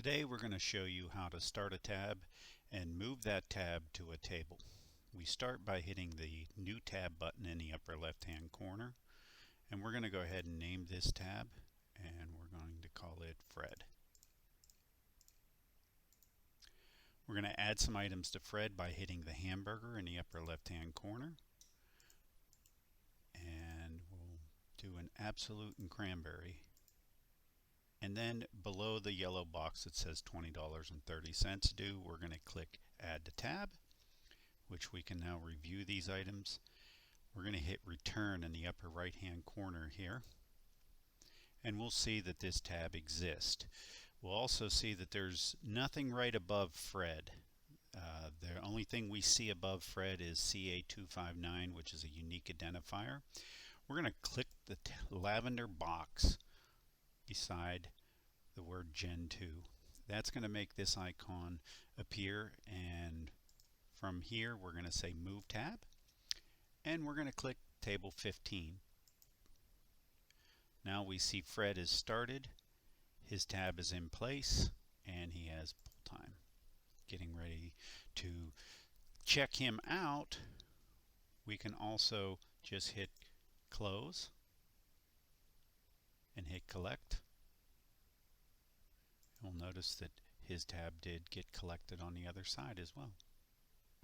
Today we're going to show you how to start a tab and move that tab to a table. We start by hitting the New Tab button in the upper left hand corner, and we're going to go ahead and name this tab, and we're going to call it Fred. We're going to add some items to Fred by hitting the hamburger in the upper left hand corner, and we'll do an absolute and cranberry. And then below the yellow box that says $20.30 due, we're going to click Add to Tab, which we can now review these items. We're going to hit Return in the upper right hand corner here, and we'll see that this tab exists. We'll also see that there's nothing right above Fred. The only thing we see above Fred is CA259, which is a unique identifier. We're going to click the lavender box beside the word Gen 2. That's going to make this icon appear, and from here we're going to say Move Tab, and we're going to click Table 15. Now we see Fred is started, his tab is in place, and he has pull time. Getting ready to check him out, we can also just hit Close and hit Collect. You'll notice that his tab did get collected on the other side as well.